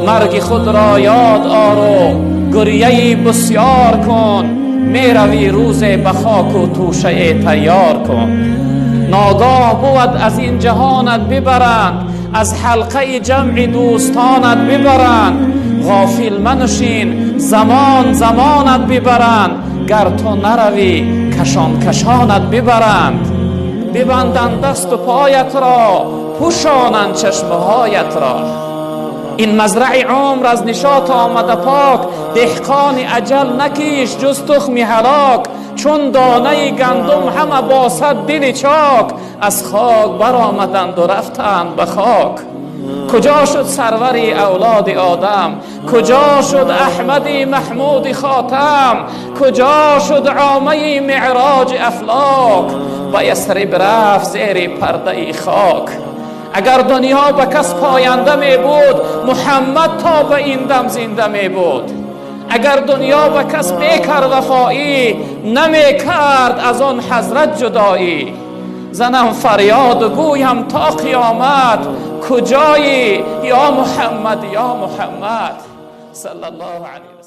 مرگ خود را یاد آر و گریه بسیار کن، می روی روز به خاک و توشه تیار کن. ناگاه بود از این جهانت ببرند، از حلقه جمع دوستانت ببرند. غافل منشین زمان زمانت ببرند، گر تو نروی کشان کشانت ببرند. ببندند دست و پایت را، پوشانند چشمهایت را. این مزرع عمر از نشاط آمده پاک، دهقان اجل نکیش جز تخم هلاک. چون دانه گندم همه باسد دل چاک، از خاک برآمدند و رفتند به خاک. کجا شد سروری اولاد آدم؟ کجا شد احمدی محمود خاتم؟ کجا شد عامه معراج افلاک؟ به یثرب رفت زیر پرده خاک. اگر دنیا به کس پاینده می بود، محمد تا به این دم زنده می بود. اگر دنیا به کس میکرد وفایی، نمی کرد از آن حضرت جدایی. زنم فریاد و گویم تا قیامت، کجایی یا محمد یا محمد صلی الله علیه